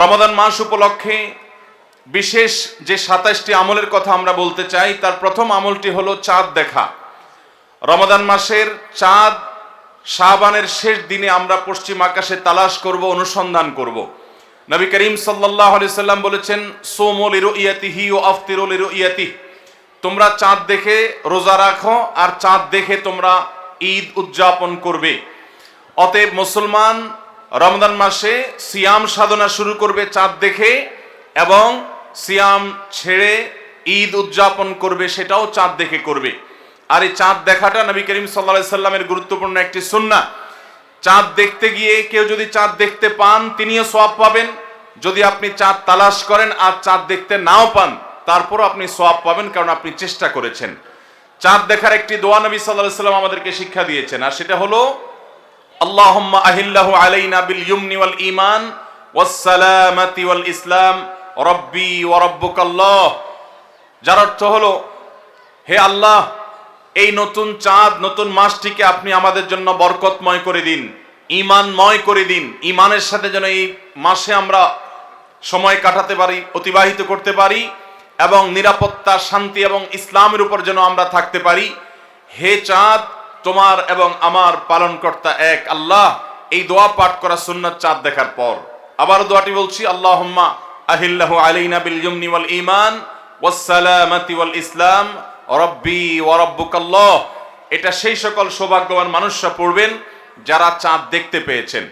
রমাদান মাস উপলক্ষে বিশেষ যে ২৭টি আমলের কথা আমরা বলতে চাই, তার প্রথম আমলটি হলো চাঁদ দেখা। রমাদান মাসের চাঁদ শাবানের শেষ দিনে আমরা পশ্চিম আকাশে তালাশ করব, অনুসন্ধান করব। নবী করিম সাল্লাল্লাহু আলাইহি সাল্লাম বলেছেন, সুমু লিরুইয়াতিহি ওয়া আফতিরু লিরুইয়াতিহি, তোমরা চাঁদ দেখে রোজা রাখো আর চাঁদ দেখে তোমরা ঈদ উদযাপন করবে। অতএব মুসলমান রমজান মাসে সিয়াম সাধনা শুরু করবে চাঁদ দেখে, এবং সিয়াম ছেড়ে ঈদ উদযাপন করবে, সেটাও চাঁদ দেখে করবে। আর এই চাঁদ দেখাটা নবী করিম সাল্লাল্লাহু আলাইহি সাল্লামের গুরুত্বপূর্ণ একটি সুন্নাহ। চাঁদ দেখতে গিয়ে কেউ যদি চাঁদ দেখতে পান, তিনিও সওয়াব পাবেন। যদি আপনি চাঁদ তালাশ করেন আর চাঁদ দেখতে নাও পান, তারপরও আপনি সওয়াব পাবেন, কারণ আপনি চেষ্টা করেছেন। চাঁদ দেখার একটি দোয়া নবী সাল্লাল্লাহু আলাইহি সাল্লাম আমাদেরকে শিক্ষা দিয়েছেন, আর সেটা হলো আল্লাহুম্মা আহিল্লাহু আলাইনা বিল ইয়ুমনি ওয়াল ঈমান ওয়াস সালামাতি ওয়াল ইসলাম রব্বি ওয়া রাব্বুকাল্লাহ। যার অর্থ হলো, হে আল্লাহ, এই নতুন চাঁদ, নতুন মাসটিকে আপনি আমাদের জন্য বরকতময় করে দিন, ঈমানময় করে দিন। ঈমানের সাথে যেন এই মাসে আমরা সময় কাটাতে পারি, অতিবাহিত করতে পারি, এবং নিরাপত্তা, শান্তি এবং ইসলামের উপর যেন আমরা থাকতে পারি। হে চাঁদ, তোমার এবং আমার পালনকর্তা এক আল্লাহ। এই দোয়া পাঠ করা সুন্নাত চাঁদ দেখার পর। আবার দোয়াটি বলছি, আল্লাহুম্মা আহিল্লাহু আলাইনা বিল ইয়ুমনি ওয়াল ঈমান ওয়াস সালামাতি ওয়াল ইসলাম রব্বি ওয়া রাব্বুকাল্লাহ। এটা সেই সকল সৌভাগ্যবান মানুষরা পড়বেন যারা চাঁদ দেখতে পেয়েছেন।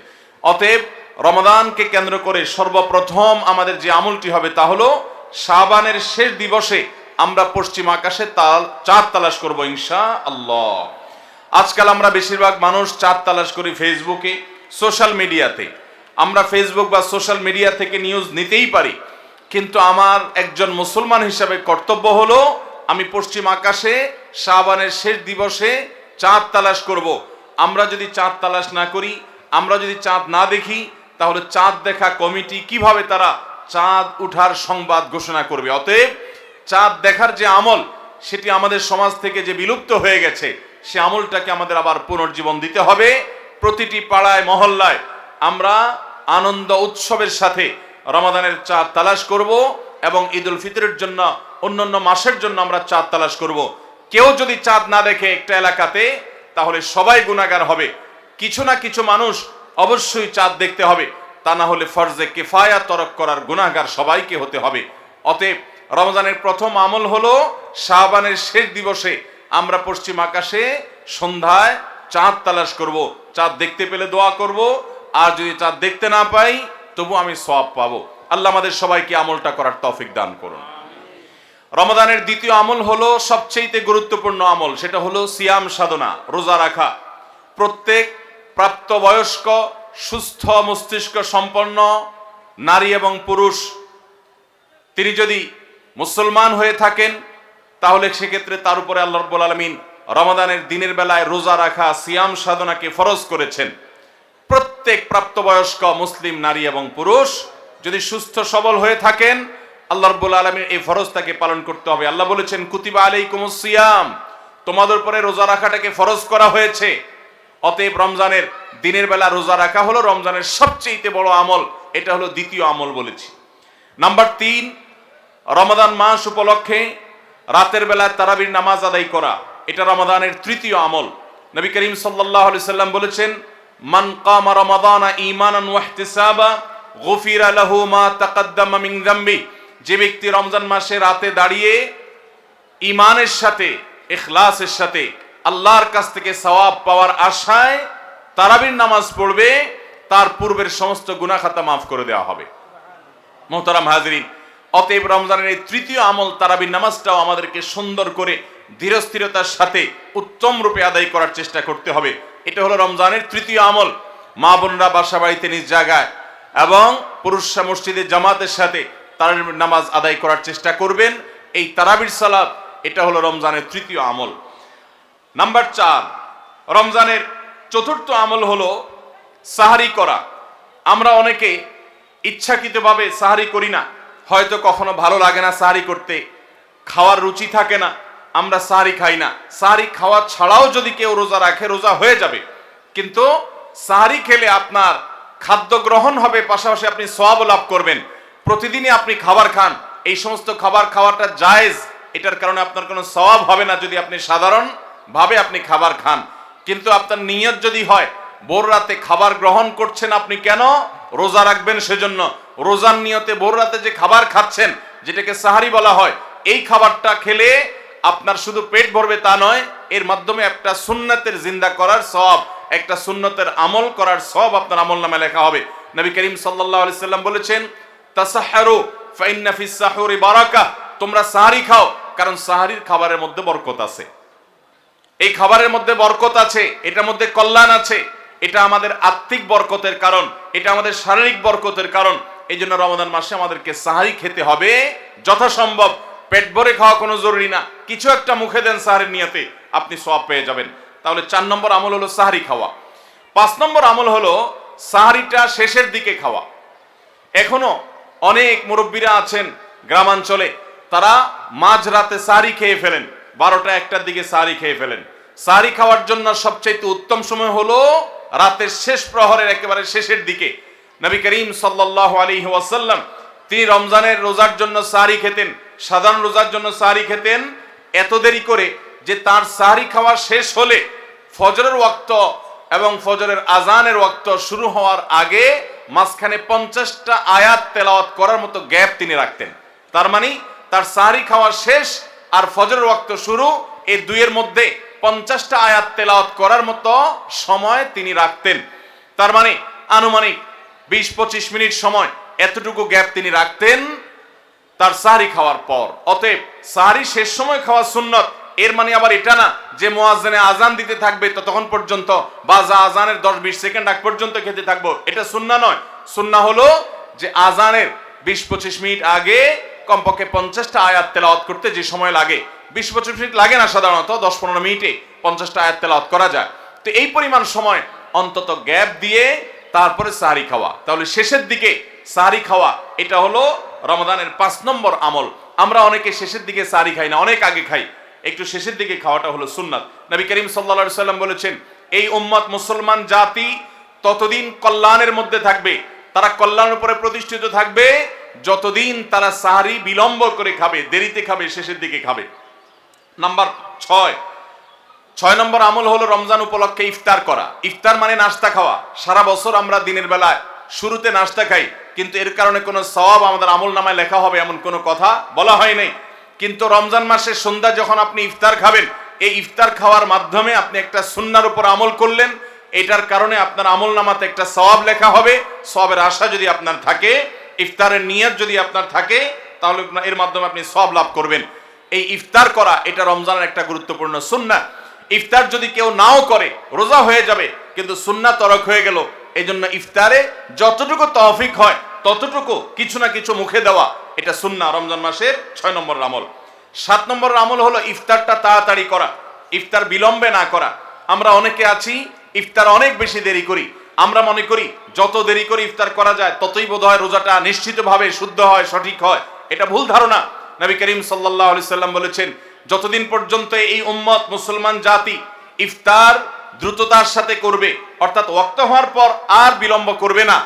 অতএব রমাদানকে কেন্দ্র করে সর্বপ্রথম আমাদের যে আমলটি হবে তা হলো শাবানের শেষ দিবসে আমরা পশ্চিম আকাশে চাঁদ তালাশ করব ইনশাআল্লাহ। আজকাল আমরা বেশিরভাগ মানুষ চাঁদ তালাশ করি ফেসবুকে, সোশ্যাল মিডিয়াতে। আমরা ফেসবুক বা সোশ্যাল মিডিয়া থেকে নিউজ নিতেই পারি, কিন্তু আমার একজন মুসলমান হিসাবে কর্তব্য হলো আমি পশ্চিম আকাশে শাবানের শেষ দিবসে চাঁদ তালাশ করব। আমরা যদি চাঁদ তালাশ না করি, আমরা যদি চাঁদ না দেখি, তাহলে চাঁদ দেখা কমিটি কিভাবে তারা চাঁদ উঠার সংবাদ ঘোষণা করবে? অতএব চাঁদ দেখার যে আমল, সেটি আমাদের সমাজ থেকে যে বিলুপ্ত হয়ে গেছে, সে আমলটাকে আমাদের আবার পুনর্জীবন দিতে হবে। প্রতিটি পাড়ায় মহল্লায় আমরা আনন্দ উৎসবের সাথে রমাদানের চাঁদ তালাশ করব, এবং ঈদুল ফিতরের জন্য, অন্যান্য মাসের জন্য আমরা চাঁদ তালাশ করব। কেউ যদি চাঁদ না দেখে একটা এলাকাতে, তাহলে সবাই গুনাহগার হবে। কিছু না কিছু মানুষ অবশ্যই চাঁদ দেখতে হবে, তা না হলে ফরজে কিফায়া তরক করার গুনাহগার সবাইকে হতে হবে। অতএব রমজানের প্রথম আমল হলো শাবানের শেষ দিবসে আমরা পশ্চিম আকাশে সন্ধ্যায় চাঁদ তালাশ করব। চাঁদ দেখতে পেলে দোয়া করব, আর যদি চাঁদ দেখতে না পাই তবু আমি সওয়াব পাবো। আল্লাহ আমাদের সবাইকে আমলটা করার তৌফিক দান করুন। রমাদানের দ্বিতীয় আমল হলো সবচেয়ে গুরুত্বপূর্ণ আমল, সেটা হলো সিয়াম সাধনা, রোজা রাখা। প্রত্যেক প্রাপ্তবয়স্ক, সুস্থ মস্তিষ্ক সম্পন্ন নারী এবং পুরুষ, তিনি যদি মুসলমান হয়ে থাকেন, তাহলে সেক্ষেত্রে তার উপরে আল্লাহ রাব্বুল আলামিন রমাদানের দিনের বেলায় রোজা রাখা, সিয়াম সাধনাকে ফরজ করেছেন। প্রত্যেক প্রাপ্তবয়স্ক মুসলিম নারী এবং পুরুষ যদি সুস্থ সবল হয়ে থাকেন, আল্লাহ রাব্বুল আলামিন এই ফরজটাকে পালন করতে হবে। আল্লাহ বলেছেন, কুতিবা আলাইকুমুস সিয়াম, তোমাদের উপরে রোজা রাখাটাকে ফরজ করা হয়েছে। অতএব রমজানের দিনের বেলা রোজা রাখা হলো রমজানের সবচেয়ে বড় আমল। এটা হলো দ্বিতীয় আমল বলেছি। নাম্বার ৩, রমাদান মাস উপলক্ষে রাতের বেলা তারাবির নামাজ আদায় করা, এটা রমাদানের তৃতীয় আমল। নবী করিম সাল্লাল্লাহু আলাইহি সাল্লাম বলেছেন, মান কামা রমাদানা ঈমানান ওয়া ইহতিসাবা গুফিরা লাহু মা তাকাদ্দামা মিন যামবি। যে ব্যক্তি রমজান মাসে রাতে দাঁড়িয়ে ঈমানের সাথে, ইখলাসের সাথে আল্লাহর কাছ থেকে সওয়াব পাওয়ার আশায় তারাবির নামাজ পড়বে, তার পূর্বের সমস্ত গুনাহ খাতা মাফ করে দেওয়া হবে। মুহতারাম হাজিরিন, অতএব রমজানের এই তৃতীয় আমল তারাবির নামাজটাও আমাদেরকে সুন্দর করে ধীরস্থিরতার সাথে উত্তম রূপে আদায় করার চেষ্টা করতে হবে। এটা হলো রমজানের তৃতীয় আমল। মা বোনরা বাসা বাড়িতে নিজ জায়গায় এবং পুরুষরা মসজিদে জামাতের সাথে তারাবির নামাজ আদায় করার চেষ্টা করবেন। এই তারাবির সালাত, এটা হলো রমজানের তৃতীয় আমল। নাম্বার ৪, রমজানের চতুর্থ আমল হলো সাহারি করা। আমরা অনেকে ইচ্ছাকৃতভাবে সাহারি করি না, হয়তো কখনো ভালো লাগে না সাহারি করতে, খাওয়ার রুচি থাকে না, আমরা সাহারি খাই না। সাহারি খাওয়া ছাড়াও যদি কেউ রোজা রাখে, রোজা হয়ে যাবে, কিন্তু সাহারি খেলে আপনার খাদ্য গ্রহণ হবে, পাশাপাশি আপনি সওয়াব লাভ করবেন। প্রতিদিনই আপনি খাবার খান, এই সমস্ত খাবার খাওয়াটা জায়েজ, এটার কারণে আপনার কোনো সওয়াব হবে না যদি আপনি সাধারণ ভাবে আপনি খাবার খান। কিন্তু আপনার নিয়ত যদি হয় ভোর রাতে খাবার গ্রহণ করছেন, আপনি কেন? রোজা রাখবেন সেজন্য। রোজার নিয়তে ভোর রাতে যে খাবার খাচ্ছেন, যেটাকে সাহারি বলা হয়, এই খাবারটা খেলে আপনার শুধু পেট ভরবে তা নয়, এর মাধ্যমে একটা সুন্নতের জিন্দা করার সওয়াব, একটা সুন্নতের আমল করার সওয়াব আপনার আমলনামায় লেখা হবে। নবী করিম সাল্লাল্লাহু আলাইহি সাল্লাম বলেছেন, তাসাহহারু ফাইন্না ফিস সাহুরি বারাকাহ, তোমরা সাহারি খাও, কারণ সাহারির খাবারের মধ্যে বরকত আছে। এই খাবারের মধ্যে বরকত আছে, এটার মধ্যে কল্যাণ আছে। এটা আমাদের আত্মিক বরকতের কারণ, এটা আমাদের শারীরিক বরকতের কারণ। এই জন্য রমাদান মাসে আমাদেরকে সাহারি খেতে হবে যথাসম্ভব। পেট ভরে খাওয়া কোনো জরুরি না, কিছু একটা মুখে দেন সাহারির নিয়তে, আপনি সওয়াব পেয়ে যাবেন। তাহলে 4 নম্বর আমল হলো সাহারি খাওয়া। 5 নম্বর আমল হলো সাহারিটা শেষের দিকে খাওয়া। এখনো অনেক মুরব্বীরা আছেন গ্রামাঞ্চলে, তারা মাঝরাতে সাহারি খেয়ে ফেলেন, 12টা 1টার দিকে সাহারি খেয়ে ফেলেন। সাহারি খাওয়ার জন্য সবচেয়ে উত্তম সময় হলো রাতের শেষ প্রহরের একেবারে শেষের দিকে। নবী করিম সাল্লাল্লাহু আলাইহি ওয়াসাল্লাম তিনি রমজানের রোজার জন্য সাহারি খেতেন, সাধারণ রোজার জন্য সাহারি খেতেন এত দেরি করে যে তার সাহারি খাওয়া শেষ হলে ফজরের ওয়াক্ত এবং ফজরের আজানের ওয়াক্ত শুরু হওয়ার আগে মাঝখানে 50টা আয়াত তেলাওয়াত করার মতো গ্যাপ তিনি রাখতেন। তার মানে তার সাহারি খাওয়া শেষ আর ফজরের ওয়াক্ত শুরু, এই দুইয়ের মধ্যে 50টা আয়াত তেলাওয়াত করার মতো সময় তিনি রাখতেন। তার মানে আনুমানিক 20-25 মিনিট সময়, এতটুকু গ্যাপ তিনি রাখতেন তার সাহারি খাওয়ার পর। অতএব সাহারি শেষ সময় খাওয়া সুন্নত। এর মানে আবার এটা না যে মুয়াজ্জিনে আজান দিতে থাকবে ততক্ষণ পর্যন্ত, বা যা আজানের 10-20 সেকেন্ড আগ পর্যন্ত খেতে থাকবো, এটা সুন্নাহ নয়। সুন্নাহ হলো যে আজানের 20-25 মিনিট আগে কমপক্ষে 50টা আয়াত তেলাওয়াত করতে যে সময় লাগে, 20-25 মিনিট লাগে না, সাধারণত 10-15 মিনিটে 50টা আয়াত তেলাওয়াত করা যায়। তো এই পরিমাণ সময় অন্তত গ্যাপ দিয়ে তারপরে সাহারি খাওয়া। তাহলে শেষের দিকে সাহারি খাওয়া, এটা হলো রমাদানের 5 নম্বর আমল। আমরা অনেকে শেষের দিকে সাহারি খাই না, অনেক আগে খাই। একটু শেষের দিকে খাওয়াটা হলো সুন্নাত। নবী করিম সাল্লাল্লাহু আলাইহি সাল্লাম বলেছেন, এই উম্মত মুসলমান জাতি ততদিন কল্যাণের মধ্যে থাকবে, তারা কল্যাণের উপরে প্রতিষ্ঠিত থাকবে যতদিন তারা সাহারি বিলম্ব করে খাবে, দেরিতে খাবে, শেষের দিকে খাবে। নাম্বার 6 নম্বর আমল হলো রমজান উপলক্ষে ইফতার করা। ইফতার মানে নাস্তা খাওয়া। সারা বছর আমরা দিনের বেলায় শুরুতে নাস্তা খাই, কিন্তু এর কারণে কোনো সওয়াব আমাদের আমল নামায় লেখা হবে এমন কোনো কথা বলা হয় নাই। কিন্তু রমজান মাসের সন্ধ্যা যখন আপনি ইফতার খাবেন, এই ইফতার খাওয়ার মাধ্যমে আপনি একটা সুন্নাহর উপর আমল করলেন, এটার কারণে আপনার আমল নামাতে একটা সওয়াব লেখা হবে। সওয়াবের আশা যদি আপনার থাকে, ইফতারের নিয়ত যদি আপনার থাকে, তাহলে এর মাধ্যমে আপনি সওয়াব লাভ করবেন। এই ইফতার করা এটা রমজানের একটা গুরুত্বপূর্ণ সুন্নাহ। ইফতার যদি কেউ নাও করে রোজা হয়ে যাবে, কিন্তু সুন্নাহ তরক হয়ে গেল। এই জন্য ইফতারে যতটুকু তৌফিক হয় ততটুকু কিছু না কিছু মুখে দেওয়া, এটা সুন্নাহ রমজান মাসের 6 নম্বর আমল। 7 নম্বর আমল হলো ইফতারটা তাড়াতাড়ি করা, ইফতার বিলম্বে না করা। আমরা অনেকে আছি ইফতার অনেক বেশি দেরি করি। আমরা মনে করি যত দেরি করে ইফতার করা যায় ততই বোধহয় রোজাটা নিশ্চিতভাবে শুদ্ধ হয়, সঠিক হয়। এটা ভুল ধারণা। নবী করিম সাল্লাল্লাহু আলাইহি সাল্লাম বলেছেন, যতদিন পর্যন্ত এই উম্মত মুসলমান জাতি ইফতার দ্রুততার সাথে করবে, অর্থাৎ ওয়াক্ত হওয়ার পর আর বিলম্ব করবে না,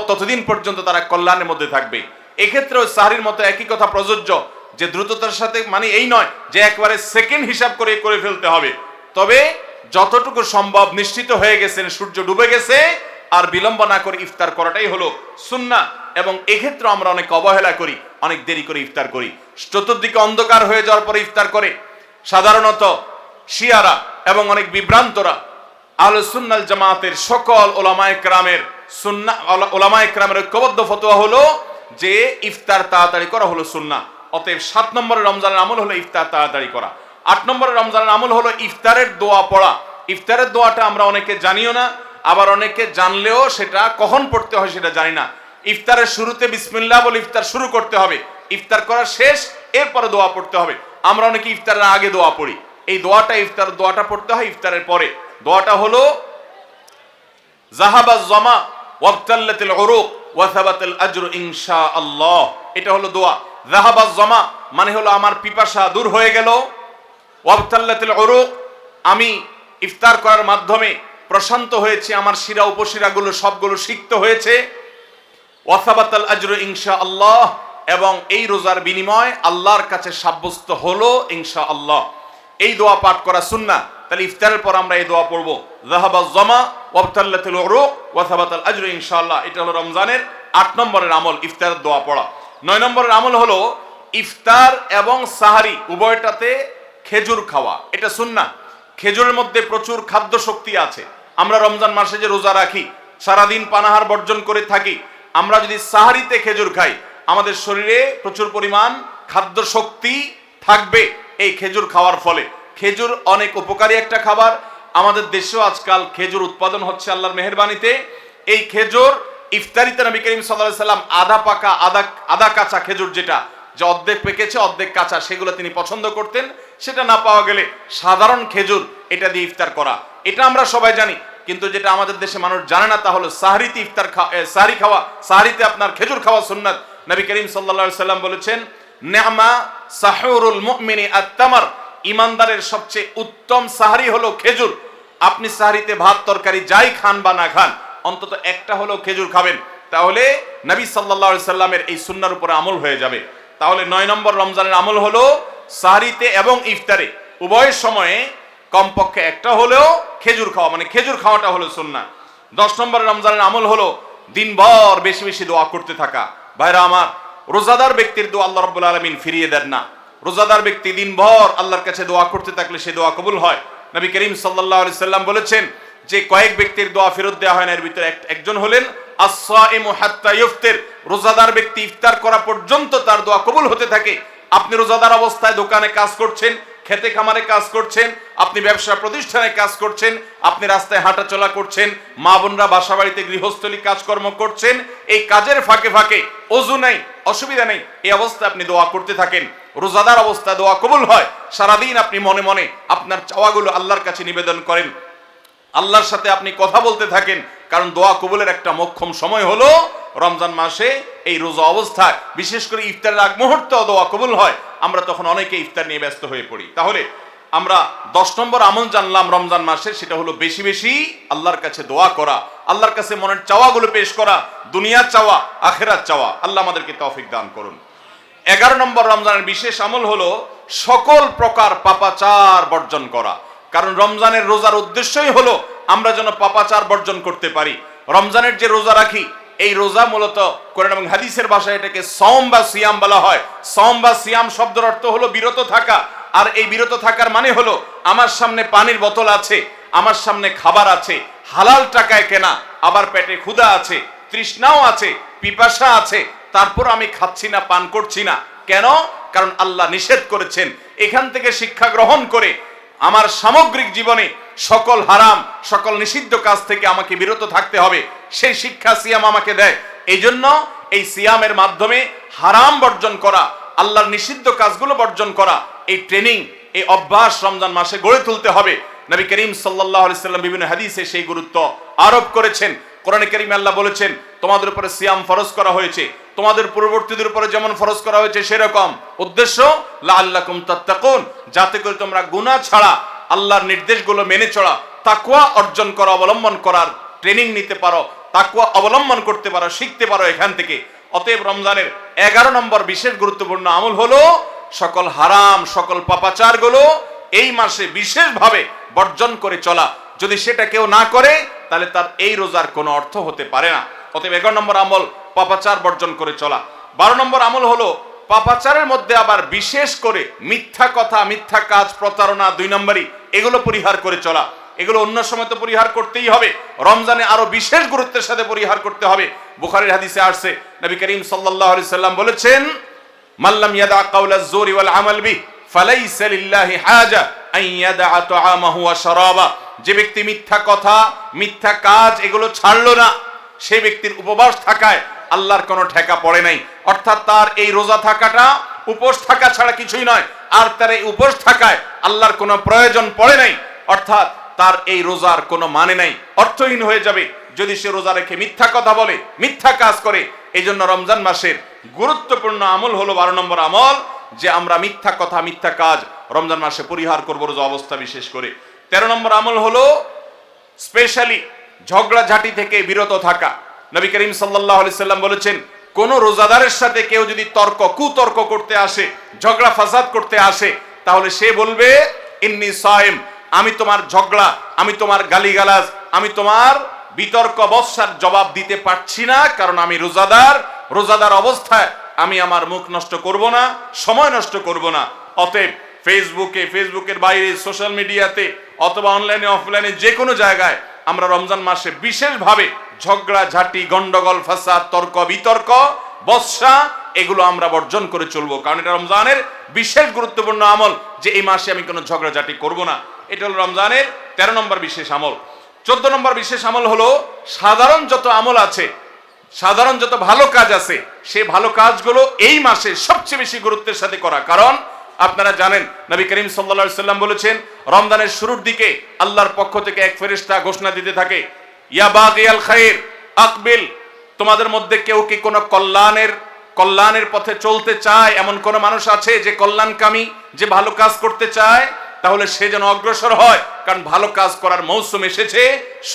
ততদিন পর্যন্ত তারা কল্যাণের মধ্যে থাকবে। এক্ষেত্রেও সাহরির মতো একই কথা প্রযোজ্য, যে দ্রুততার সাথে মানে এই নয় যে একবারে সেকেন্ড হিসাব করে ফেলতে হবে, তবে যতটুকু সম্ভব নিশ্চিত হয়ে গেছেন সূর্য ডুবে গেছে আর বিলম্ব না করে ইফতার করাটাই হলো সুন্নাহ। এবং এক্ষেত্রে আমরা অনেক অবহেলা করি, অনেক দেরি করে ইফতার করি, চতুর্দিকে অন্ধকার হয়ে যাওয়ার পরে ইফতার করে। সাধারণত শিয়ারা এবং অনেক বিভ্রান্তরা আহলে সুন্নাত জামাতের সকল ওলামায়ে কেরামের ওলামায়ে কেরামের ঐক্যবদ্ধ ফতোয়া হলো যে ইফতার তাড়াতাড়ি করা হলো সুন্নাহ। অতএব 7 নম্বরের রমজানের আমল হলো ইফতার তাড়াতাড়ি করা। 8 নম্বরের রমজানের আমল হলো ইফতারের দোয়া পড়া। ইফতারের দোয়াটা আমরা অনেকে জানিও না, আবার অনেকে জানলেও সেটা কখন পড়তে হয় সেটা জানি না। ইফতারের শুরুতে বিসমিল্লাহ বলে ইফতার শুরু করতে হবে, ইফতার করা শেষ এরপরে দোয়া পড়তে হবে। আমরা অনেকে ইফতারের আগে দোয়া পড়ি, এই দোয়াটা ইফতার দোয়াটা পড়তে হয় ইফতারের পরে। দোয়াটা হলো যাহাবাজ জামা ওয়াবতাল্লাতিল উরুক ওয়া সাবাতাল আজরু ইনশাআল্লাহ। এটা হলো দোয়া। যাহাবাজ জামা মানে হলো আমার পিপাসা দূর হয়ে গেল, ওয়াবতাল্লাতিল উরুক আমি ইফতার করার মাধ্যমে প্রশান্ত হয়েছে, আমার শিরা উপশিরাগুলো সবগুলো সিক্ত হয়েছে। ওয়াসাবাতাল আজরু ইনশাআল্লাহ, এবং এই রোজার বিনিময় আল্লাহর কাছে সাব্যস্ত হলো ইনশাআল্লাহ। এই দোয়া পাঠ করা সুন্নাহ। তাহলে ইফতারের পর আমরা এই দোয়া পড়ব, যাহাবাজ জামা ওয়াবতাল্লাতুল উরুক ওয়া সাবাতাল আজরু ইনশাআল্লাহ। এটা হলো রমজানের 8 নম্বরের আমল, ইফতারের দোয়া পড়া। 9 নম্বরের আমল হলো ইফতার এবং সাহারি উভয়টাতে খেজুর খাওয়া। এটা সুন্নাহ। খেজুরের মধ্যে প্রচুর খাদ্য শক্তি আছে। আমরা রমজান মাসে যে রোজা রাখি, সারাদিন পানাহার বর্জন করে থাকি, আমরা যদি সাহারিতে খেজুর খাই, আমাদের শরীরে প্রচুর পরিমাণ খাদ্য শক্তি থাকবে এই খেজুর খাওয়ার ফলে। খেজুর অনেক উপকারী একটা খাবার। আমাদের দেশেও আজকাল খেজুর উৎপাদন হচ্ছে আল্লাহর মেহেরবানিতে। এই খেজুর ইফতারিতে নবী করিম সাল্লাল্লাহু আলাইহি সাল্লাম আধা পাকা আধা কাঁচা খেজুর, যেটা যে অর্ধেক পেকেছে অর্ধেক কাঁচা, সেগুলো তিনি পছন্দ করতেন। সেটা না পাওয়া গেলে সাধারণ খেজুর এটা দিয়ে ইফতার করা, এটা আমরা সবাই জানি। কিন্তু যেটা আমাদের দেশে মানুষ জানে না তা হলো সাহরিতে সাহরি খাওয়া, সাহরিতে আপনার খেজুর খাওয়া সুন্নাত। নবী করিম সাল্লাল্লাহু আলাইহি সাল্লাম বলেছেন, নি'মা সাহুরুল মুমিনি আত-তামার, ইমানদারের সবচেয়ে উত্তম সাহরি হলো খেজুর। আপনি সাহরিতে ভাত তরকারি যাই খান বা না খান, অন্তত একটা হলো খেজুর খাবেন, তাহলে নবী সাল্লাল্লাহু আলাইহি সাল্লামের এই সুন্নাহর উপরে আমল হয়ে যাবে। তাহলে 9 নম্বর রমজানের আমল হলো সাহরিতে এবং ইফতারে উভয় সময়ে কমপক্ষে একটা হলেও খেজুর খাওয়া, মানে খেজুর খাওয়াটা হলো সুন্নাহ। 10 নম্বর রমজানের আমল হলো দিনভর বেশি বেশি দোয়া করতে থাকা। ভাইরা আমার, রোজাদার ব্যক্তির দোয়া আল্লাহ রাব্বুল আলামিন ফিরিয়ে দেন না। রোজাদার ব্যক্তি দিনভর আল্লাহর কাছে দোয়া করতে থাকলে সে দোয়া কবুল হয়। নবী করিম সাল্লাল্লাহু আলাইহি সাল্লাম বলেছেন যে কয়েক ব্যক্তির দোয়া ফেরত দেওয়া হয় না, এর ভিতরে একজন হলেন আস-সাইমু হাত্তা ইফতির, রোজাদার ব্যক্তি ইফতার করা পর্যন্ত তার দোয়া কবুল হতে থাকে। আপনি রোজাদার অবস্থায় দোকানে কাজ করছেন, খেতে খামারে কাজ করছেন, আপনি ব্যবসা প্রতিষ্ঠানে কাজ করছেন, আপনি রাস্তায় হাঁটাচলা করছেন, মা বোনরা বাসা বাড়িতে গৃহস্থলী কাজকর্ম করছেন, এই কাজের ফাঁকে ফাঁকে ওযু নাই, অসুবিধা নেই, এই অবস্থায় আপনি দোয়া করতে থাকেন। রোজাদার অবস্থায় দোয়া কবুল হয়। সারাদিন আপনি মনে মনে আপনার চাওয়াগুলো আল্লাহর কাছে নিবেদন করেন, আল্লাহর সাথে আপনি কথা বলতে থাকেন, কারণ দোয়া কবুলের একটা মোক্ষম সময় হলো রমজান মাসে এই রোজা অবস্থায়। বিশেষ করে ইফতারের আগ মুহূর্তে দোয়া কবুল হয়, আমরা তখন অনেকে ইফতার নিয়ে ব্যস্ত হয়ে পড়ি। তাহলে আমরা 10 নম্বর আমল জানলাম রমজান মাসে, সেটা হলো বেশি বেশি আল্লাহর কাছে দোয়া করা, আল্লাহর কাছে মনের চাওয়াগুলো পেশ করা, দুনিয়ার চাওয়া আখিরাত চাওয়া। আল্লাহ আমাদেরকে তৌফিক দান করুন। 11 নম্বর রমজানের বিশেষ আমল হলো সকল প্রকার পাপাচার বর্জন করা। কারণ রমজানের রোজার উদ্দেশ্যই হলো আমরা যেন পাপাচার বর্জন করতে পারি। রমজানের যে রোজা রাখি, এই রোজা মূলত কোরআন এবং হাদিসের ভাষায় এটাকে সওম বা সিয়াম বলা হয়। সওম বা সিয়াম শব্দের অর্থ হলো বিরত থাকা। আর এই বিরত থাকার মানে হলো আমার সামনে পানির বোতল আছে, আমার সামনে খাবার আছে, হালাল টাকায় কেনা, আবার পেটে ক্ষুধা আছে, তৃষ্ণাও আছে, পিপাসা আছে, তারপর আমি খাচ্ছি না, পান করছি না। কেন? কারণ আল্লাহ নিষেধ করেছেন। এখান থেকে শিক্ষা গ্রহণ করে আমার সামগ্রিক জীবনে সকল হারাম, সকল নিষিদ্ধ কাজ থেকে আমাকে বিরত থাকতে হবে, সেই শিক্ষা সিয়াম আমাকে দেয়। এই জন্য এই সিয়ামের মাধ্যমে হারাম বর্জন করা, আল্লাহর নিষিদ্ধ কাজগুলো বর্জন করা, এই ট্রেনিং, এই অভ্যাস রমজান মাসে গড়ে তুলতে হবে। নবী করিম সাল্লাল্লাহু আলাইহি সাল্লাম বিভিন্ন হাদিসে সেই গুরুত্ব আরোপ করেছেন। কোরআনে কারীমে আল্লাহ বলেছেন, তোমাদের উপরে সিয়াম ফরজ করা হয়েছে, তোমাদের পূর্ববর্তীদের উপরে যেমন ফরজ করা হয়েছে সেরকম। উদ্দেশ্য লাআল্লাকুম তাত্তাকুন, যাতে করে তোমরা গুনাহ ছাড়া আল্লাহর নির্দেশগুলো মেনে চলা, তাকওয়া অর্জন করা, অবলম্বন করার ট্রেনিং নিতে পারো, তাকওয়া অবলম্বন করতে পারো, শিখতে পারো এখান থেকে। অতএব রমজানের 11 নম্বর বিশেষ গুরুত্বপূর্ণ আমল হলো সকল হারাম, সকল পাপাচারগুলো এই মাসে বিশেষভাবে বর্জন করে চলা। যদি সেটা কেউ না করে তাহলে তার এই রোজার কোনো অর্থ হতে পারে না। অতএব 11 নম্বর আমল পাপাচার বর্জন করে চলা। 12 নম্বর আমল হলো পাপাচারের মধ্যে আবার বিশেষ করে মিথ্যা কথা, মিথ্যা কাজ, প্রতারণা 2 নম্বরই, এগুলো পরিহার করে চলা। এগুলো অন্য সময় তো পরিহার করতেই হবে, রমজানে আরো বিশেষ গুরুত্বের সাথে পরিহার করতে হবে। বুখারীর হাদিসে আসছে, নবী করিম সাল্লাল্লাহু আলাইহি সাল্লাম বলেছেন, মাল্লাম ইয়াদা কাওলাজ জুরি ওয়াল আমাল বি ফালাইসা লিল্লাহি হাজা আন ইয়াদা তাআমাহু ওয়া শারাবা। যে ব্যক্তি মিথ্যা কথা, মিথ্যা কাজ এগুলো ছাড়লো না, সে ব্যক্তির উপবাস থাকায় আল্লাহর কোনো ঠেকা পড়ে নাই। অর্থাৎ তার এই রোজা থাকাটা উপোস থাকা ছাড়া কিছুই নয়, আর তার এই উপোস থাকায় আল্লাহর কোনো প্রয়োজন পড়ে নাই। অর্থাৎ তার এই রোজার কোনো মানে নাই, অর্থহীন হয়ে যাবে যদি সে রোজা রেখে মিথ্যা কথা বলে, মিথ্যা কাজ করে। এই জন্য রমজান মাসের গুরুত্বপূর্ণ আমল হলো 12 নম্বর আমল, যে আমরা মিথ্যা কথা, মিথ্যা কাজ রমজান মাসে পরিহার করবো রোজা অবস্থা বিশেষ করে। 13 নম্বর আমল হলো স্পেশালি ঝগড়াঝাটি থেকে বিরত থাকা। নবী করিম সাল্লাল্লাহু আলাইহি সাল্লাম বলেছেন, কোন রোজাদারের সাথে কেউ যদি কুতর্ক করতে আসে, ঝগড়া ফাসাদ করতে আসে, তাহলে সে বলবে ইন্নী সায়েম, আমি তোমার ঝগড়া, আমি তোমার গালিগালাজ, আমি তোমার বিতর্ক বর্ষার জবাব দিতে পারছি না, কারণ আমি রোজাদার অবস্থায় আমি আমার মুখ নষ্ট করব না, সময় নষ্ট করব না। অতএব ফেসবুকের বাইরে, সোশ্যাল মিডিয়াতে অথবা অনলাইনে অফলাইনে যে কোনো জায়গায় আমরা রমজান মাসে বিশেষভাবে ঝগড়া ঝাঁটি, গন্ডগোল, ফাসাদ, তর্ক বিতর্ক, বর্ষা এগুলো আমরা বর্জন করে চলবো, কারণ এটা রমজানের বিশেষ গুরুত্বপূর্ণ আমল যে এই মাসে আমি কোনো ঝগড়াঝাটি করব না। এটা হলো রমজানের 13 নম্বর বিশেষ আমল। 14 নম্বর বিশেষ আমল হলো সাধারণ যত আমল আছে, সাধারণ যত ভালো কাজ আছে, সেই ভালো কাজগুলো এই মাসে সবচেয়ে বেশি গুরুত্বের সাথে করা। কারণ আপনারা জানেন নবী করিম সাল্লাল্লাহু আলাইহি সাল্লাম বলেছেন, রমজানের শুরুর দিকে আল্লাহর পক্ষ থেকে এক ফেরেশতা ঘোষণা দিতে থাকে, ইয়া বাগিয়াল খায়র আকবিল, তোমাদের মধ্যে কেউ কি কোনো কল্যাণের পথে চলতে চায়, এমন কোন মানুষ আছে যে কল্যাণকামী, যে ভালো কাজ করতে চায়, তাহলে সে যেন অগ্রসর হয়, কারণ ভালো কাজ করার মৌসুম এসেছে,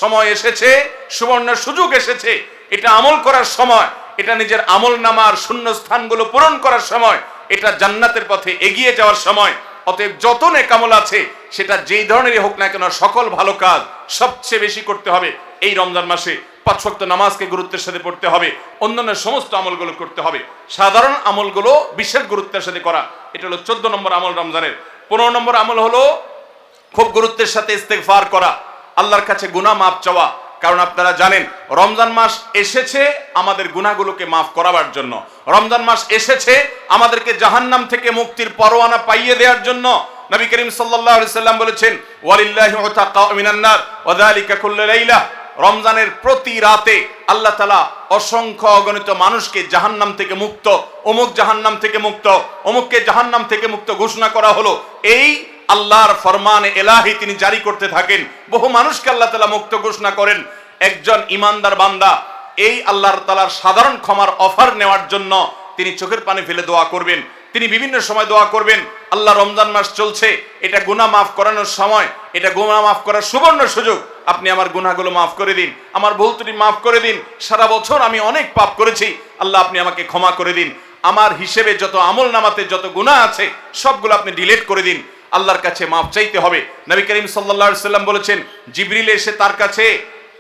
সময় এসেছে, সুবর্ণ সুযোগ এসেছে। এটা আমল করার সময়, এটা নিজের আমল নামার শূন্য স্থানগুলো পূরণ করার সময়, এটা জান্নাতের পথে এগিয়ে যাওয়ার সময়। অতএব যত নেক আমল আছে, সেটা যেই ধরনেরই হোক না কেন, সকল ভালো কাজ সবচেয়ে বেশি করতে হবে এই রমজান মাসে। 5 ওয়াক্ত নামাজকে গুরুত্বের সাথে পড়তে হবে, অন্যান্য সমস্ত আমলগুলো করতে হবে, সাধারণ আমলগুলো বিশেষ গুরুত্বের সাথে করা। এটা হলো 14 নম্বর আমল রমজানের। 15 নম্বর আমল হলো খুব গুরুত্বের সাথে ইস্তেগফার করা, আল্লাহর কাছে গুনাহ মাফ চাওয়া। কারণ আপনারা জানেন রমজান মাস এসেছে আমাদের গুনাহগুলোকে মাফ করাবার জন্য, রমজান মাস এসেছে আমাদেরকে জাহান্নাম থেকে মুক্তির পরোয়ানা পাইয়ে দেওয়ার জন্য। নবী করিম সাল্লাল্লাহু আলাইহি সাল্লাম বলেছেন, ওয়ালিল্লাহি উতাকা মিনান নার ওয়া যালিকা কুল্লু লাইলা, রমজানের প্রতি রাতে আল্লাহ তাআলা অসংখ্য অগণিত মানুষকে জাহান্নাম থেকে মুক্ত, অমুক জাহান্নাম থেকে মুক্ত, অমুককে জাহান্নাম থেকে মুক্ত ঘোষণা করা হলো। এই আল্লাহর ফরমানে এলাহি তিনি জারি করতে থাকেন, বহু মানুষকে আল্লাহ তাআলা মুক্ত ঘোষণা করেন। একজন ইমানদার বান্দা এই আল্লাহর তাআলার সাধারণ ক্ষমার অফার নেওয়ার জন্য তিনি চোখের পানি ফেলে দোয়া করবেন, তিনি বিভিন্ন সময় দোয়া করবেন। আল্লাহ, রমজান মাস চলছে, এটা গুনাহ মাফ করানোর সময়, এটা গুনাহ মাফ করার সুবর্ণ সুযোগ, আপনি আমার গুনাহগুলো মাফ করে দিন, আমার ভুল ত্রুটি মাফ করে দিন, সারা বছর আমি অনেক পাপ করেছি, আল্লাহ আপনি আমাকে ক্ষমা করে দিন, আমার হিসেবে যত আমল নামাতে যত গুনাহ আছে সবগুলো আপনি ডিলিট করে দিন। আল্লাহর কাছে মাফ চাইতে হবে। নবী করিম সাল্লাল্লাহু আলাইহি সাল্লাম বলেছেন, জিবরিল এসে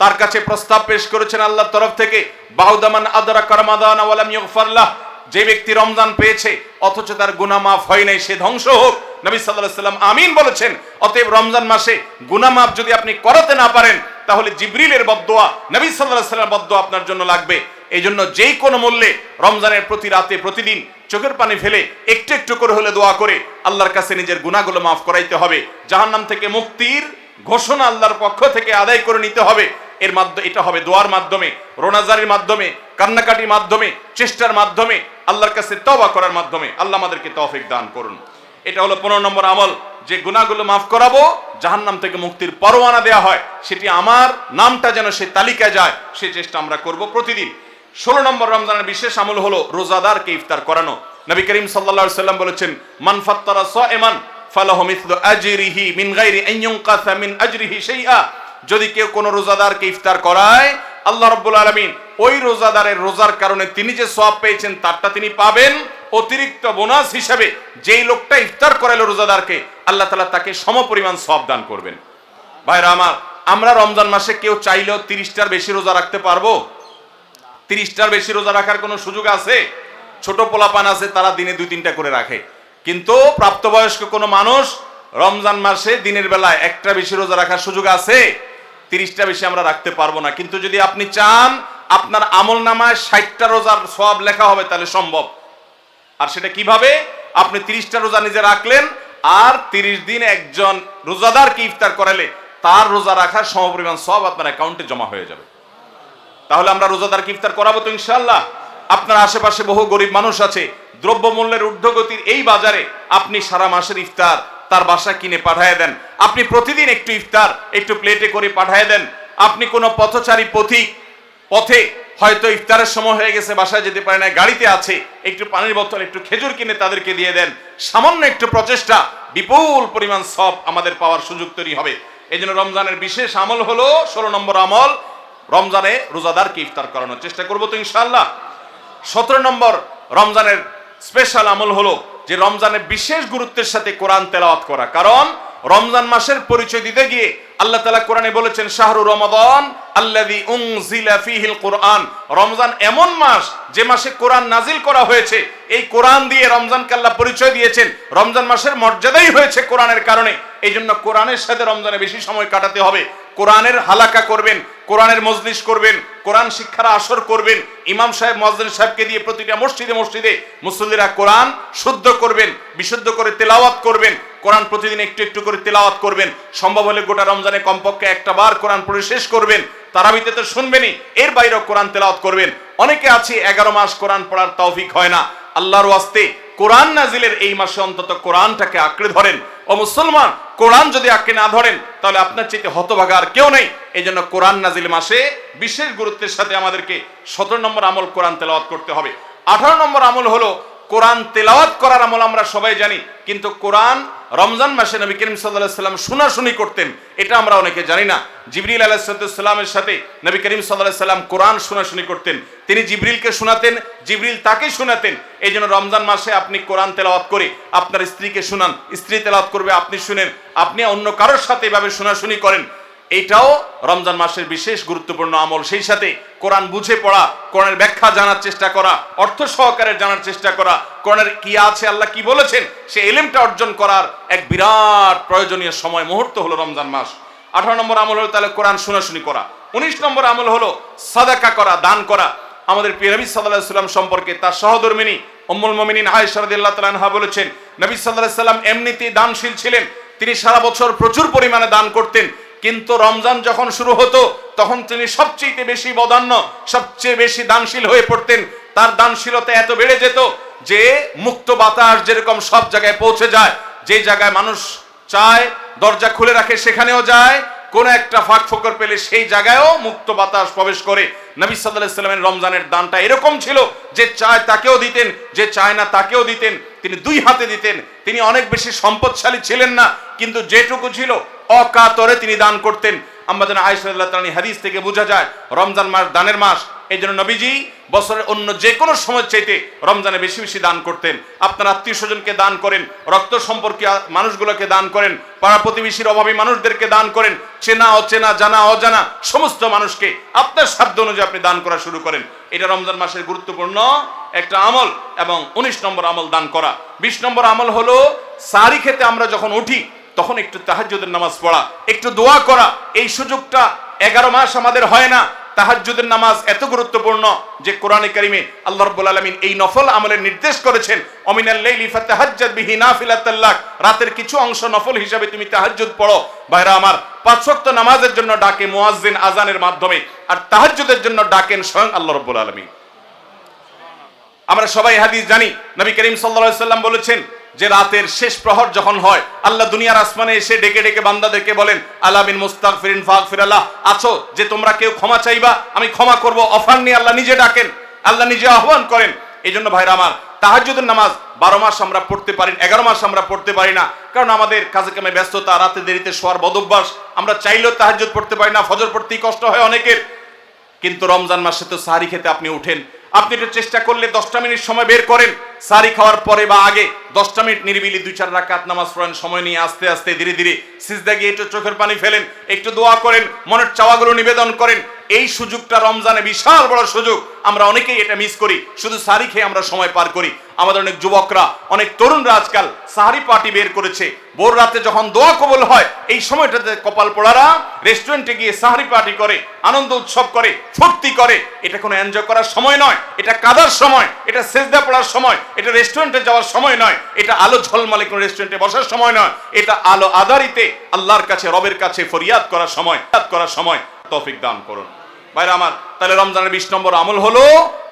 তার কাছে প্রস্তাব পেশ করেছেন আল্লাহর তরফ থেকে, বাউদামান আদরাকা রমাদান ওয়া লাম ইগফার লাহ, যে ব্যক্তি রমজান পেয়েছে অথচ তার গুনাহ মাফ হয় নাই, সে ধ্বংস হোক। নবী সাল্লাল্লাহু আলাইহি সাল্লাম আমিন বলেছেন। অতএব রমজান মাসে গুনাহ মাফ যদি আপনি করাতে না পারেন, তাহলে জিবরিলের বদদোয়া, নবী সাল্লাল্লাহু আলাইহি সাল্লামের বদদোয়া আপনার জন্য লাগবে। এই জন্য যেই কোনো মূল্যে রমজানের প্রতি রাতে প্রতিদিন চোখের পানি ফেলে একটু একটু করে হলে দোয়া করে আল্লাহর কাছে নিজের গুনাহগুলো মাফ করাইতে হবে। জাহান্নাম থেকে মুক্তির ঘোষণা আল্লাহর পক্ষ থেকে আদায় করে নিতে হবে। এর মাধ্যমে এটা হবে দোয়ার মাধ্যমে, রোনাজারির মাধ্যমে, কান্নাকাটির মাধ্যমে, চেষ্টার মাধ্যমে, আল্লাহর কাছে তওবা করার মাধ্যমে। আল্লাহ আমাদেরকে তৌফিক দান করুন। এটা হলো 15 নম্বর আমল, যে গুনাহগুলো মাফ করাবো, জাহান্নাম থেকে মুক্তির পরোয়ানা দেয়া হয়, সেটি আমার নামটা যেন সেই তালিকায় যায়, সেই চেষ্টা আমরা করব প্রতিদিন। 16 নম্বর রমজানের বিশেষ আমল হলো রোজাদারকে ইফতার করানো। নবী করিম সাল্লাল্লাহু আলাইহি সাল্লাম বলেছেন, মান ফাত্তারা সাইমান ফালাহু মিসলু আজরিহি মিন গায়রি আন ইউনকাসা মিন আজরিহি শাইআ, যদি কেউ কোনো রোজাদারকে ইফতার করায়, আল্লাহ রাব্বুল আলামিন ওই রোজাদারের রোজার কারণে তিনি যে সওয়াব পেয়েছেন তারটা তিনি পাবেন, অতিরিক্ত বোনাস হিসেবে যেই লোকটা ইফতার করালো রোজাদারকে, আল্লাহ তাআলা তাকে সমপরিমাণ সওয়াব দান করবেন। ভাইরা আমার, আমরা রমজান মাসে কেউ চাইলেও 30টার বেশি রোজা রাখতে পারবো? 30টার বেশি রোজা রাখার কোনো সুযোগ আছে? ছোট পোলাপান আছে, তারা দিনে 2-3টা করে রাখে, কিন্তু প্রাপ্তবয়স্ক কোনো মানুষ রমজান মাসে দিনের বেলায় একটা বেশি রোজা রাখার সুযোগ আছে? 30টা বেশি আমরা রাখতে পারবো না। কিন্তু যদি আপনি চান আপনার আমল নামায় 60টা রোজার সওয়াব লেখা হবে, তাহলে সম্ভব। আর সেটা কিভাবে? আপনি 30টা রোজা নিজে রাখলেন, আর 30 দিন একজন রোজাদারকে ইফতার করালে তার রোজা রাখার সমপরিমাণ সওয়াব আপনার অ্যাকাউন্টে জমা হয়ে যাবে। তাহলে আমরা রোজাদারকে ইফতার করাবো তো ইনশাআল্লাহ। আপনার আশেপাশে বহু গরিব মানুষ আছে, দ্রব্যমূল্যের ঊর্ধ্বগতির এই বাজারে আপনি সারা মাসের ইফতার তার বাসায় কিনে পাঠিয়ে দেন, আপনি প্রতিদিন একটু ইফতার একটু প্লেটে করে পাঠিয়ে দেন। আপনি কোনো পথচারী পথে হয়তো ইফতারের সময় হয়ে গেছে, বাসায় যেতে পারে না, গাড়িতে আছে, একটু পানির বোতল একটু খেজুর কিনে তাদেরকে দিয়ে দেন। সামান্য একটু প্রচেষ্টা বিপুল পরিমাণ সওয়াব আমাদের পাওয়ার সুযোগ তৈরি হবে। এই জন্য রমজানের বিশেষ আমল হলো 16 নম্বর আমল, রমজানে রোজাদারকে ইফতার করানোর চেষ্টা করবো তো ইনশাআল্লাহ। 17 নম্বর রমজানের স্পেশাল আমল হলো যে রমজানের বিশেষ গুরুত্বের সাথে কোরআন তেলাওয়াত করা। কারণ রমজান মাসের পরিচয় দিতে গিয়ে আল্লাহ তাআলা কোরআনে বলেছেন শাহরু রমাদান আল্লাযী উনজিলা ফীহিল কুরআন, রমজান এমন মাস যে মাসে কোরআন নাজিল করা হয়েছে। এই কোরআন দিয়ে রমজানকে আল্লাহ পরিচয় দিয়েছেন, রমজান মাসের মর্যাদাই হয়েছে কোরআনের কারণে। এই জন্য কোরআনের সাথে রমজানে বেশি সময় কাটাতে হবে। কোরআনের হালাকা করবেন, কোরআনের মজলিস করবেন, কোরআন শিক্ষার আসর করবেন, ইমাম সাহেব মুয়াজ্জিন সাহেবকে দিয়ে প্রতিটা মসজিদে মসজিদে মুসল্লিরা কোরআন শুদ্ধ করবেন, বিশুদ্ধ করে তেলাওয়াত করবেন। কোরআন প্রতিদিন একটু একটু করে তেলাওয়াত করবেন। সম্ভব হলে গোটা রমজানে কমপক্ষে একটা বার কোরআন পড়ে শেষ করবেন। তারাবিতে তো শুনবেনই, এর বাইরেও কোরআন তেলাওয়াত করবেন। অনেকে আছে 11 মাস কোরআন পড়ার তৌফিক হয় না। আল্লাহর ওয়াস্তে কোরআন নাজিলের এই মাসে অন্তত কোরআনটাকে আঁকড়ে ধরেন। ও মুসলমান, কোরআন যদি আঁকড়ে না ধরেন তাহলে আপনার চাইতে হতভাগা আর কেউ নেই। এই জন্য কোরআন নাজিল মাসে বিশেষ গুরুত্বের সাথে আমাদেরকে 17 নম্বর আমল কোরআন তেলাওয়াত করতে হবে। 18 নম্বর আমল হলো কোরআন তেলাওয়াত করার আমল। আমরা সবাই জানি, কিন্তু কোরআন রমজান মাসে নবী করিম সাল্লাল্লাহু আলাইহি ওয়াসাল্লাম শোনাশুনি করতেন, এটা আমরা অনেকে জানি না। জিবরিল আলাইহিস সালামের সাথে নবী করিম সাল্লাল্লাহু আলাইহি ওয়াসাল্লাম কোরআন শোনাশুনি করতেন। তিনি জিবরিলকে শোনাতেন, জিবরিল তাকে শোনাতেন। এই জন্য রমজান মাসে আপনি কোরআন তেলাওয়াত করে আপনার স্ত্রীকে শোনান, স্ত্রী তেলাওয়াত করবে, আপনি শুনেন, আপনি অন্য কারোর সাথে এভাবে শোনাশুনি করেন। এইটাও রমজান মাসের বিশেষ গুরুত্বপূর্ণ আমল। সেই সাথে কোরআন বুঝে পড়া, কোরআনের ব্যাখ্যা জানার চেষ্টা করা, অর্থ সহকারে জানার চেষ্টা করা, কোরআনের কি আছে, আল্লাহ কি বলেছেন, সে ইলমটা অর্জন করার এক বিরাট প্রয়োজনীয় সময় মুহূর্ত হলো রমজান মাস। 18 নম্বর আমল হলো তাহলে কোরআন শোনাশুনি করা। 19 নম্বর আমল হলো সাদাকা করা, দান করা। আমাদের প্রিয় নবী সাল্লাল্লাহু আলাইহি ওয়াসাল্লাম সম্পর্কে তার সহধর্মিনী উম্মুল মুমিনিন আয়েশা রাদিয়াল্লাহু তাআলা আনহা বলেছেন, নবী সাল্লাল্লাহু আলাইহি ওয়াসাল্লাম এমনিতেই দানশীল ছিলেন। তিনি সারা বছর প্রচুর পরিমাণে দান করতেন, কিন্তু রমজান যখন শুরু হতো তখন তিনি সবচেয়ে বেশি বদান্য, সবচেয়ে বেশি দানশীল হয়ে পড়তেন। তার দানশীলতা এত বেড়ে যেত যে মুক্ত বাতাস যেরকম সব জায়গায় পৌঁছে যায়, যে জায়গায় মানুষ চায় দরজা খুলে রাখে সেখানেও যায়, কোন একটা ফাঁক ফোকর পেলে সেই জায়গায়ও মুক্ত বাতাস প্রবেশ করে। নবী সাল্লাল্লাহু আলাইহি ওয়াসাল্লামের রমজানের দানটা এরকম ছিল যে চায় তাকেও দিতেন, যে চায় না তাকেও দিতেন। তিনি দুই হাতে দিতেন। তিনি অনেক বেশি সম্পদশালী ছিলেন না, কিন্তু যেটুকু ছিল অকাতরে তিনি দান করতেন। আমাদের আয়েশা রাদিয়াল্লাহু তাআলা হাদিস থেকে বোঝা যায় রমজান মাস দানের মাস। এই জন্য নবীজি বছরের অন্য যে কোনো সময় চাইতে রমজানে বেশি বেশি দান করতেন। আপনার আত্মীয় স্বজনকে দান করেন, রক্ত সম্পর্কীয় মানুষগুলোকে দান করেন, পাড়া প্রতিবেশীর অভাবী মানুষদেরকে দান করেন, চেনা অচেনা জানা অজানা সমস্ত মানুষকে আপনার সাধ্য অনুযায়ী আপনি দান করা শুরু করেন। এটা রমজান মাসের গুরুত্বপূর্ণ একটা আমল। এবং 19 নম্বর আমল দান করা। 20 নম্বর আমল হলো সাহরি খেতে আমরা যখন উঠি তখন একটু তাহাজ্জুদের নামাজ পড়া, একটু দোয়া করা। এই সুযোগটা 11 মাস আমাদের হয় না। তাহাজ্জুদের নামাজ এত গুরুত্বপূর্ণ যে কোরআনে কারিমে আল্লাহ রাব্বুল আলামিন এই নফল আমলের নির্দেশ করেছেন, অমিনাল লাইলি ফাতাহাজ্জাদ বিহি নাফিলাতাল লাক, রাতের কিছু অংশ নফল হিসাবে তুমি তাহাজ্জুদ পড়ো। ভাইরা আমার, 5 ওয়াক্ত নামাজের জন্য ডাকে মুয়াজ্জিন আজানের মাধ্যমে, আর তাহাজ্জুদের জন্য ডাকেন স্বয়ং আল্লাহ রাব্বুল আলামিন। আমরা সবাই হাদিস জানি, নবী করিম সাল্লাল্লাহু আলাইহি ওয়াসাল্লাম বলেছেন যে রাতের শেষ প্রহর যখন হয় আল্লাহ দুনিয়ার আসমানে এসে ডেকে ডেকে বান্দাদেরকে বলেন, আলা মিন মুস্তাগফিরিন ফাগফিরাল্লাহ, আছো যে তোমরা কেউ ক্ষমা চাইবা আমি ক্ষমা করব। অফার নিয়ে আল্লাহ নিজে ডাকেন, আল্লাহ নিজে আহ্বান করেন। এই জন্য ভাইরা আমার, তাহাজ্জুদের নামাজ 12 মাস আমরা পড়তে পারি, 11 মাস আমরা পড়তে পারি না, কারণ আমাদের কাজে কামে ব্যস্ততা, রাতে দেরিতে শোয়ার বদভ্যাস। আমরা চাইলেও তাহাজ্জুদ পড়তে পারি না, ফজর পড়তেই কষ্ট হয় অনেকের। কিন্তু রমজান মাসে তো সাহরি খেতে আপনি উঠেন, আপনি একটু চেষ্টা করলে 10টা মিনিট সময় বের করেন, সাহরি খাওয়ার পরে বা আগে 10টা মিনিট নিরিবিলি 2-4 রাকাত নামাজ পড়েন, সময় নিয়ে আস্তে আস্তে ধীরে ধীরে সিজদা গিয়ে একটু চোখের পানি ফেলেন, একটু দোয়া করেন, মনের চাওয়াগুলো নিবেদন করেন। এই সুযোগটা রমজানে বিশাল বড় সুযোগ। আমরা অনেকেই এটা মিস করি, শুধু সাহরি খেয়ে আমরা সময় পার করি। আমাদের অনেক যুবকরা, অনেক তরুণরা আজকাল সাহরি পার্টি বের করেছে। ভোর রাতে যখন দোয়া কবুল হয় এই সময়টাতে কপাল পোড়ারা রেস্টুরেন্টে গিয়ে সাহরি পার্টি করে, আনন্দ উৎসব করে, ফুর্তি করে। এটা কোনো এনজয় করার সময় নয়, এটা কাদার সময়, এটা সেজদা পড়ার সময়, এটা রেস্টুরেন্টে যাওয়ার সময় নয়, এটা আলো ঝলমলে কোনো রেস্টুরেন্টে বসার সময় নয়, এটা আলো আধারিতে আল্লাহর কাছে, রবের কাছে ফরিয়াদ করার সময়। তৌফিক দান করুন। ভাইরা আমার, তাহলে রমজানের 20 নম্বর আমল হলো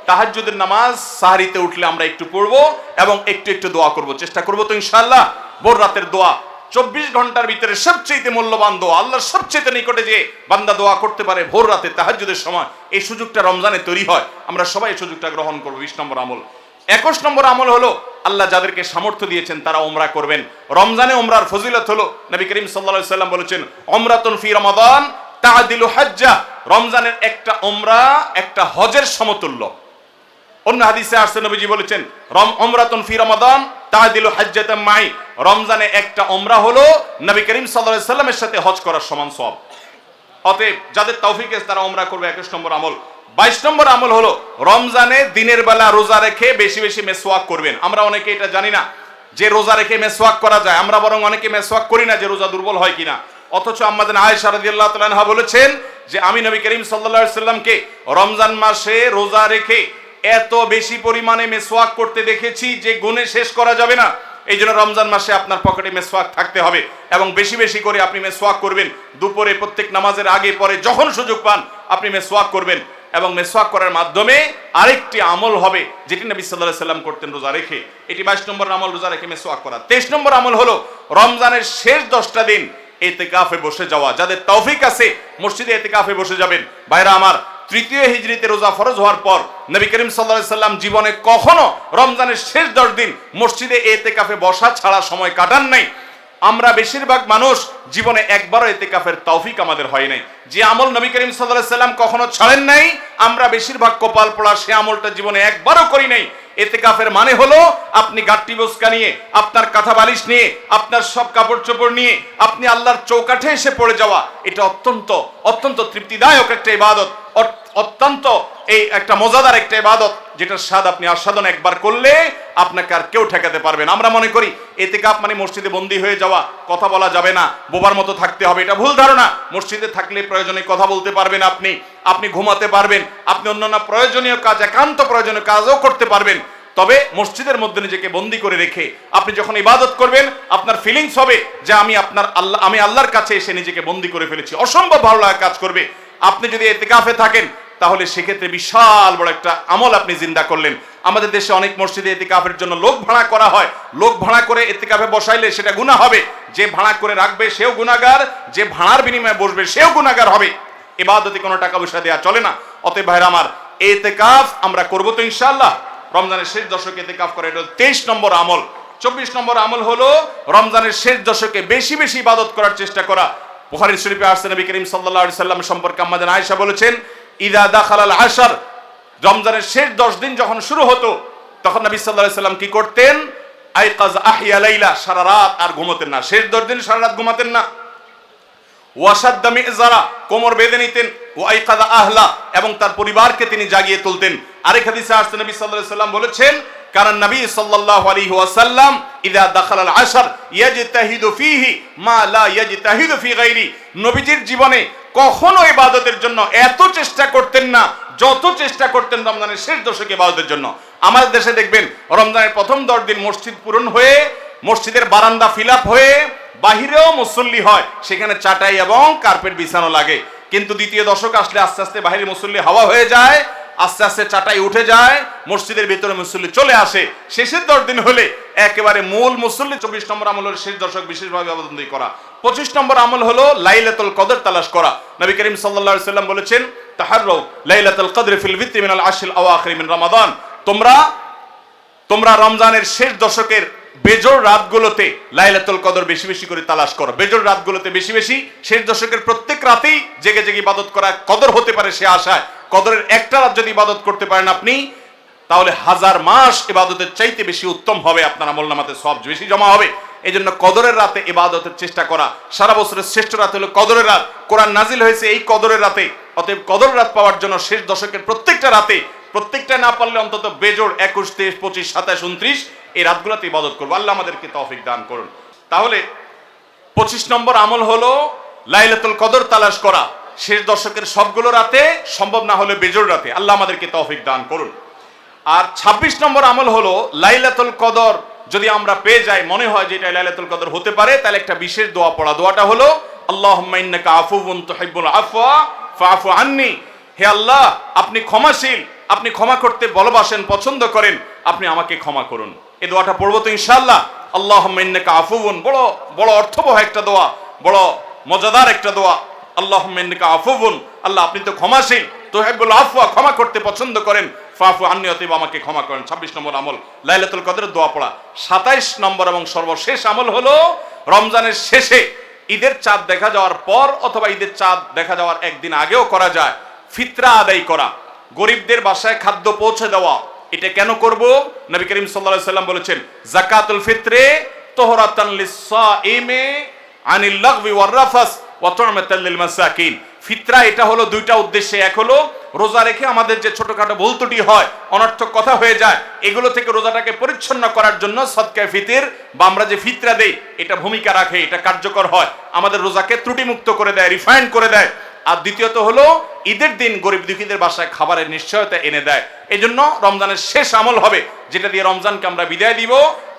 তাহাজ্জুদের নামাজ সাহরিতে উঠলে আমরা একটু পড়বো এবং একটু একটু দোয়া করব, চেষ্টা করবো তো ইনশাআল্লাহ। ভোর রাতের দোয়া 24 ঘন্টার ভিতরে সবচেয়ে মূল্যবান দোয়া, আল্লাহর সবচেয়ে নিকটে যে বান্দা দোয়া করতে পারে ভোর রাতে তাহাজ্জুদের সময়, এই সুযোগটা রমজানে তৈরি হয়। আমরা সবাই এই সুযোগটা গ্রহণ করবো। 20 নম্বর আমল। 21 নম্বর আমল হলো আল্লাহ যাদেরকে সামর্থ্য দিয়েছেন তারা উমরা করবেন। রমজানে উমরার ফজিলত হলো, নবী করিম সাল্লাল্লাহু আলাইহি সাল্লাম বলেছেন, উমরাতুন ফি রমাদান তাআদিলু হাজ্জা, রমজানের একটা উমরা একটা হজের সমতুল্য। অন্য হাদিসে আসছে নবীজি বলেছেন, উমরাতুন ফি রমাদান তাআদিলু হাজ্জাতাম মাই, রমজানে একটা উমরা হলো নবী করিম সাল্লাল্লাহু আলাইহি সাল্লামের সাথে হজ করার সমান সওয়াব। অতএব যাদের তৌফিক আছে তারা উমরা করবে, 21 নম্বর আমল। 22 নম্বর আমল হলো রমজানে দিনের বেলা রোজা রেখে বেশি বেশি মেসওয়াক করবেন। আমরা অনেকে এটা জানি না যে রোজা রেখে মেসওয়াক করা যায়, আমরা বরং অনেকে মেসওয়াক করি না যে রোজা দুর্বল হয় কিনা। অথচ আম্মাজান আয়েশা রাদিয়াল্লাহু তাআলা আনহা বলেছেন যে আমি নবী করিম সাল্লাল্লাহু আলাইহি সাল্লামকে রমজান মাসে রোজা রেখে এত বেশি পরিমাণে মেসওয়াক করতে দেখেছি যে গুণে শেষ করা যাবে না। এই জন্য রমজান মাসে আপনার পকেটে মেসওয়াক থাকতে হবে এবং বেশি বেশি করে আপনি মেসওয়াক করবেন। দুপুরে প্রত্যেক নামাজের আগে পরে যখন সুযোগ পান আপনি মেসওয়াক করবেন, এবং মেসওয়াক করার মাধ্যমে আরেকটি আমল হবে যেটি নবী সাল্লাল্লাহু আলাইহি সাল্লাম করতেন রোজা রেখে। এটি 22 নম্বর আমল, রোজা রেখে মেসওয়াক করা। 23 নম্বর আমল হলো রমজানের শেষ 10টা দিন ইতিকাফে বসে যাওয়া। যাদের তৌফিক আছে মসজিদে ইতিকাফে বসে যাবেন। ভাইরা আমার, তৃতীয় হিজরিতে রোজা ফরজ হওয়ার পর নবী করিম সাল্লাল্লাহু আলাইহি সাল্লাম জীবনে কখনো রমজানের শেষ 10 দিন মসজিদে ইতিকাফে বসা ছাড়া সময় কাটান নাই। আমরা বেশিরভাগ মানুষ জীবনে একবারও ইতিকাফের তৌফিক আমাদের হয় নাই। যে আমল নবী করিম সাল্লাল্লাহু আলাইহি সাল্লাম কখনো ছাড়েন নাই, আমরা বেশিরভাগ কপাল পোড়া সে আমলটা জীবনে একবারও করি নাই। ইতিকাফের মানে হলো আপনি গাট্টি বোসকা নিয়ে, আপনার কাঁথা বালিশ নিয়ে, আপনার সব কাপড় চোপড় নিয়ে আপনি আল্লাহর চৌকাঠে এসে পড়ে যাওয়া। এটা অত্যন্ত অত্যন্ত তৃপ্তিদায়ক একটা ইবাদত, অত্যন্ত এই একটা মজাদার একটা ইবাদত, যেটার স্বাদ আপনি আস্বাদন একবার করলে আপনাকে আর কেউ ঠেকাতে পারবে না। আমরা মনে করি ইতিকাফ মানে মসজিদে বন্দী হয়ে যাওয়া, কথা বলা যাবে না, বোবার মতো থাকতে হবে। এটা ভুল ধারণা। মসজিদে থাকলে প্রয়োজনে কথা বলতে পারবেন, আপনি ঘুমাতে পারবেন, আপনি অন্যান্য প্রয়োজনীয় কাজ, একান্ত প্রয়োজনীয় কাজও করতে পারবেন। তবে মসজিদের মধ্যে নিজেকে বন্দী করে রেখে আপনি যখন ইবাদত করবেন আপনার ফিলিংস হবে যে আমি আল্লাহর কাছে এসে নিজেকে বন্দী করে ফেলেছি। অসম্ভব ভালো লাগা কাজ করবে। আপনি যদি ইতিকাফে থাকেন তাহলে সেক্ষেত্রে বিশাল বড় একটা আমল আপনি জিন্দা করলেন। আমাদের দেশে অনেক মসজিদে ইতিকাফের জন্য লোক ভাড়া করা হয়। লোক ভাড়া করে ইতিকাফে বসাইলে সেটা গুনাহ হবে। যে ভাড়া করে রাখবে সেও গুনাহগার, যে ভাড়ার বিনিময়ে বসবে সেও গুনাহগার হবে। ইবাদতে কোনো টাকা পয়সা দেওয়া চলে না। অতএব ভাইরা আমার, ইতিকাফ আমরা করব তো ইনশাআল্লাহ। রমজানের শেষ দশকে ইতিকাফ করা, এটা 23 নম্বর আমল। 24 নম্বর আমল হলো রমজানের শেষ দশকে বেশি বেশি ইবাদত করার চেষ্টা করা। বুখারী শরীফে আসছে নবী করিম সাল্লাল্লাহু আলাইহি সাল্লাম সম্পর্কে আম্মাজান আয়েশা বলেছেন, ইদা দাখালাল আশর, রমজানের শেষ 10 দিন যখন শুরু হতো তখন নবী সাল্লাল্লাহু আলাইহি সাল্লাম কি করতেন? আইকাজ আহিয়া লাইলা, সারা রাত আর ঘুমাতেন না। শেষ 10 দিন সারা রাত ঘুমাতেন না। ওয়াসাদ্দা মিজারা, কোমর বেঁধে নিতেন। ওয়াইকাদা আহলা, এবং তার পরিবারকে তিনি জাগিয়ে তুলতেন। আরেক হাদিসে আসছে নবী সাল্লাল্লাহু আলাইহি সাল্লাম বলেছেন, কারণ নবী সাল্লাল্লাহু আলাইহি ওয়াসাল্লাম ইদা দাখালাল আশর ইয়াজতাহিদু ফীহি মা লা ইয়াজতাহিদু ফী গায়রি, নবীজির জীবনে কখনো ইবাদতের জন্য এত চেষ্টা করতেন না যত চেষ্টা করতেন রমজানের শেষ দশকে ইবাদতের জন্য। আমাদের দেশে দেখবেন রমজানের প্রথম 10 দিন মসজিদ পূরণ হয়ে, মসজিদের বারান্দা ফিল আপ হয়ে, বাহিরেও মুসল্লি হয়, সেখানে চাটাই এবং কার্পেট বিছানো লাগে। কিন্তু দ্বিতীয় দশক আসলে আস্তে আস্তে বাহিরে মুসল্লি হাওয়া হয়ে যায়, আস্তে আস্তে চাটাই উঠে যায়, মসজিদের ভিতরে মুসল্লি চলে আসে। শেষের 10 দিন হলে একেবারে মূল মুসল্লি। 24 নম্বর আমল হলো শেষ দশক বিশেষভাবে ইবাদতবন্দি করা। 25 নম্বর আমল হলো লাইলাতুল কদর তালাশ করা। নবী করিম সাল্লাল্লাহু আলাইহি সাল্লাম বলেছেন, তাহাররাউ লাইলাতুল কদর ফিল বিত্রি মিনাল আশরিল আওয়াখির মিন রমাদান, তোমরা রমজানের শেষ দশকের বেজোড় রাতগুলোতে লাইলাতুল কদর বেশি বেশি করে তালাশ করো। বেজোড় রাতগুলোতে বেশি বেশি, শেষ দশকের প্রত্যেক রাতেই জেগে জেগে ইবাদত করা কদর হতে পারে সে আশায়। কদরের একটা রাত যদি ইবাদত করতে পারেন আপনি, তাহলে 1000 মাস ইবাদতের চাইতে বেশি উত্তম হবে, আপনার আমলনামাতে সওয়াব বেশি জমা হবে। এই জন্য কদরের রাতে ইবাদতের চেষ্টা করা। সারা বছরের শ্রেষ্ঠ রাত হলো কদরের রাত। কোরআন নাজিল হয়েছে এই কদরের রাতে। অতএব কদরের রাত পাওয়ার জন্য শেষ দশকের প্রত্যেকটা রাতে, প্রত্যেকটা না পারলে অন্তত বেজোড় 21, 23, 25, 27, 29 এই রাতগুলোতে ইবাদত করবো। আল্লাহ আমাদেরকে তৌফিক দান করুন। তাহলে 25 নম্বর আমল হলো লাইলাতুল কদর তালাশ করা। শেষ দশকের সবগুলো রাতে, সম্ভব না হলে বেজোড় রাতে। আল্লাহ আমাদেরকে তৌফিক দান করুন। আর 26 নম্বর আমল হলো লাইলাতুল কদর যদি আমরা পেয়ে যাই, মনে হয় যে এটা লাইলাতুল কদর হতে পারে, তাহলে একটা বিশেষ দোয়া পড়া। দোয়াটা হলো আল্লাহুম্মা ইন্নাকা আফুউন তুহিব্বুল আফওয়া ফাআফু আন্নি, হে আল্লাহ আপনি ক্ষমাশীল, আপনি ক্ষমা করতে ভালোবাসেন, পছন্দ করেন, আপনি আমাকে ক্ষমা করুন। এই দোয়াটা পড়বো তো ইনশাআল্লাহ। আল্লাহুম্মা ইন্নাকা আফুউন, বড় বড় অর্থবহ একটা দোয়া, বড় মজাদার একটা দোয়া। আল্লাহুম্মা ইন্নাকা আফুউন, আল্লাহ আপনি তো ক্ষমাশীল, তুহিব্বুল আফওয়া ক্ষমা করতে পছন্দ করেন, ফাফু আন্নি অতএব আমাকে ক্ষমা করেন। 26 নম্বর আমল লাইলাতুল কদরের দোয়া পড়া। 27 নম্বর এবং সর্বশেষ আমল হলো রমজানের শেষে ঈদের চাঁদ দেখা যাওয়ার পর অথবা ঈদের চাঁদ দেখা যাওয়ার একদিন আগেও করা যায় ফিতরা আদায় করা, গরিবদের বাসায় খাদ্য পৌঁছে দেওয়া। এটা কেন করব? নবী করিম সাল্লাল্লাহু আলাইহি সাল্লাম বলেছেন, যাকাতুল ফিত্রে তুহরাতান লিস-সাইমি আনিল লাগবি ওয়ার রাফাস ওয়া তু'মাতাল লিল মাসাকিন। ফিতরা এটা হলো দুইটা উদ্দেশ্যে, এক হলো রোজা রেখে আমাদের যে ছোটখাটো ভুল ত্রুটি হয়, অনর্থক কথা হয়ে যায়, এগুলো থেকে রোজাটাকে পরিচ্ছন্ন করার জন্য সদকায়ে ফিতর বা আমরা যে ফিতরা দেই এটা ভূমিকা রাখে, এটা কার্যকর হয়, আমাদের রোজাকে ত্রুটিমুক্ত করে দেয়, রিফাইন্ড করে দেয়। আর দ্বিতীয়ত হলো ঈদের দিন গরিব দুঃখীদের বাসায় খাবারের নিশ্চয়তা এনে দেয়। এজন্য রমজানের শেষ আমল হবে যেটা দিয়ে রমজানকে আমরা বিদায় দিব,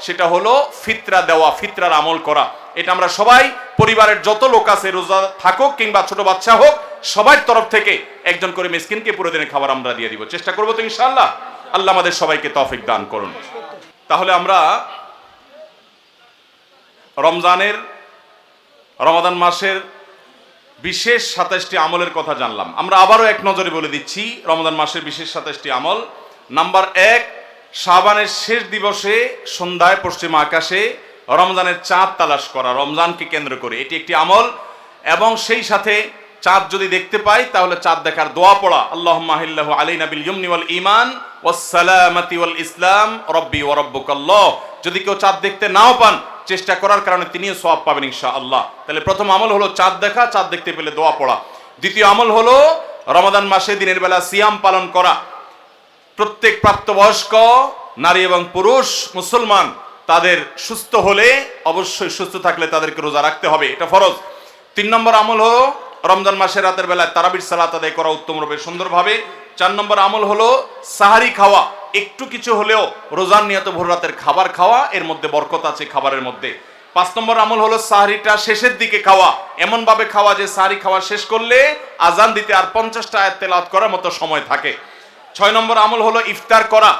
সেটা হলো ফিতরা দেওয়া, ফিতরার আমল করা। এটা আমরা সবাই পরিবারের যত লোক আছে, রোজা থাকুক কিংবা ছোট বাচ্চা হোক, সবার তরফ থেকে একজন করে মিসকিনকে পুরো দিনের খাবার আমরা দিয়ে দিব। চেষ্টা করবো তো ইনশাআল্লাহ। আল্লাহ আমাদের সবাইকে তৌফিক দান করুন। তাহলে আমরা রমাদান মাসের বিশেষ 27টি আমলের কথা জানলাম। আমরা আবারও এক নজরে বলে দিচ্ছি রমাদান মাসের বিশেষ 27টি আমল। নাম্বার 1, শাবানের শেষ দিবসে সন্ধ্যায় পশ্চিম আকাশে রমজানের চাঁদ তালাশ করা, রমজানকে কেন্দ্র করে, এটি একটি আমল। এবং সেই সাথে চাঁদ যদি দেখতে পাই তাহলে চাঁদ দেখার দোয়া পড়া, আল্লাহুম্মা আহিল্লাহু আলাইনা বিল ইয়ুমনি ওয়াল ঈমান ওয়াস সালামাতি ওয়াল ইসলাম রব্বি ওয়া রাব্বুকাল্লাহ। যদি কেউ চাঁদ দেখতে নাও পান, চেষ্টা করার কারণে তিনিও সওয়াব পাবেন ইনশাআল্লাহ। তাহলে প্রথম আমল হলো চাঁদ দেখা, চাঁদ দেখতে পেলে দোয়া পড়া। দ্বিতীয় আমল হলো রমাদান মাসে দিনের বেলা সিয়াম পালন করা। প্রত্যেক প্রাপ্তবয়স্ক নারী এবং পুরুষ মুসলমান তাদের সুস্থ হলে, অবশ্যই সুস্থ থাকলে তাদেরকে রোজা রাখতে হবে, এটা ফরজ। 3 নম্বর আমল হলো রমজান মাসে রাতের বেলায় তারাবির সালাত আদায় করা উত্তমরূপে সুন্দরভাবে। 4 নম্বর আমল হলো সাহারি খাওয়া, একটু কিছু হলেও রোজার নিয়ত ভোর রাতের খাবার খাওয়া, এর মধ্যে বরকত আছে খাবারের মধ্যে। 5 নম্বর আমল হলো সাহারিটা শেষের দিকে খাওয়া, এমন ভাবে খাওয়া যে সাহারি খাওয়া শেষ করলে আজান দিতে আর 50টা আয়াত তেলাওয়াত করার মতো সময় থাকে। 6 নম্বর আমল হলো ইফতার করা।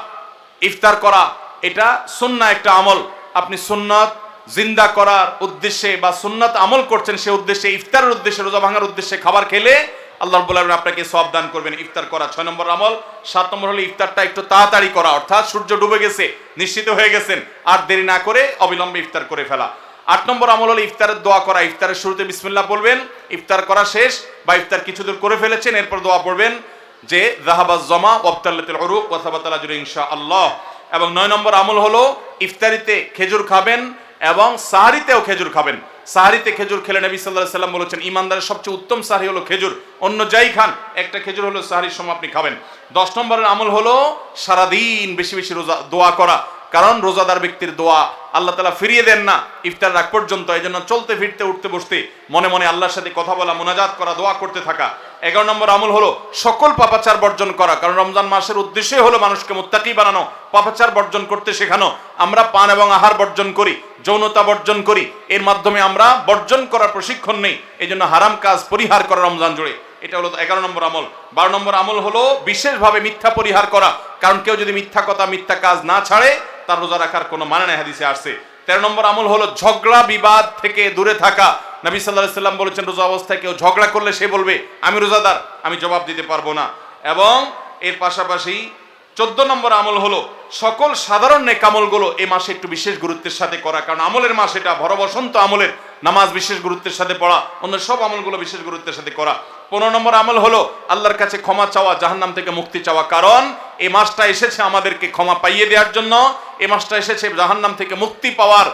ইফতার করা এটা সুন্নাহ একটা আমল। আপনি সুন্নাত জিন্দা করার উদ্দেশ্যে বা সুন্নাত আমল করছেন, সে উদ্দেশ্যে ইফতারের উদ্দেশ্যে, রোজা ভাঙার উদ্দেশ্যে খাবার খেলে আল্লাহ রাব্বুল আলামিন আপনাকে সওয়াব দান করবেন। ইফতার করা 6 নম্বর আমল। 7 নম্বর হলো ইফতারটা একটু তাড়াতাড়ি করা, অর্থাৎ সূর্য ডুবে গেছে, নিশ্চিত হয়ে গেছেন, আর দেরি না করে অবিলম্বে ইফতার করে ফেলা। 8 নম্বর আমল হলো ইফতারের দোয়া করা। ইফতারের শুরুতে বিসমিল্লাহ বলবেন, ইফতার করা শেষ বা ইফতার কিছু দূর করে ফেলেছেন, এরপর দোয়া পড়বেন যে যাহাবাজ জামা ওয়াবতাল্লাতিল উরুক ওয়া সাবাতাল আজরু ইনশাআল্লাহ। এবং 9 নম্বর আমল হলো ইফতারিতে খেজুর খাবেন এবং সাহারিতেও খেজুর খাবেন। সাহারিতে খেজুর খেলে নবী সাল্লাল্লাহু আলাইহি সাল্লাম বলেছেন, ইমানদারের সবচেয়ে উত্তম সাহারি হলো খেজুর, অন্য যাই খান একটা খেজুর হলো সাহারির সময় আপনি খাবেন। 10 নম্বরের আমল হলো সারাদিন বেশি বেশি রোজা দোয়া করা, কারণ রোজাদার ব্যক্তির দোয়া আল্লাহ তাআলা ফিরিয়ে দেন না ইফতার রাগ পর্যন্ত। এই জন্য চলতে ফিরতে উঠতে বসতে মনে মনে আল্লাহর সাথে কথা বলা, মুনাজাত করা, দোয়া করতে থাকা। 11 নম্বর আমল হলো সকল পাপাচার বর্জন করা, কারণ রমজান মাসের উদ্দেশ্যই হলো মানুষকে মুত্তাকি বানানো, পাপাচার বর্জন করতে শেখানো। আমরা পান এবং আহার বর্জন করি, যৌনতা বর্জন করি, এর মাধ্যমে আমরা বর্জন করার প্রশিক্ষণ নেই। এই জন্য হারাম কাজ পরিহার করা রমজান জুড়ে, এটা হলো 11 নম্বর আমল। 12 নম্বর আমল হলো বিশেষভাবে মিথ্যা পরিহার করা, কারণ কেউ যদি মিথ্যা কথা মিথ্যা কাজ না ছাড়ে তার রোজা রাখার কোনো মানে নাই, হাদিসে আসছে। 13 নম্বর আমল হলো ঝগড়া বিবাদ থেকে দূরে থাকা। নবী সাল্লাল্লাহু আলাইহি সাল্লাম বলেছেন, রোজা অবস্থায় কেউ ঝগড়া করলে সে বলবে আমি রোজাদার, আমি জবাব দিতে পারবো না। এবং এর পাশাপাশি 14 নম্বর আমল হলো সকল সাধারণ নেক আমলগুলো এই মাসে একটু বিশেষ গুরুত্বের সাথে করা, কারণ আমলের মাস এটা, ভর বসন্ত আমলের। নামাজ বিশেষ গুরুত্বের সাথে পড়া, অন্য সব আমলগুলো বিশেষ গুরুত্বের সাথে করা। 15 নম্বর আমল হলো আল্লাহর কাছে ক্ষমা চাওয়া, জাহান্নাম থেকে মুক্তি চাওয়া, কারণ এই মাসটা এসেছে আমাদেরকে ক্ষমা পাইয়ে দেওয়ার জন্য। এই মাসটা এসেছে জাহান্নাম থেকে মুক্তি পাওয়ার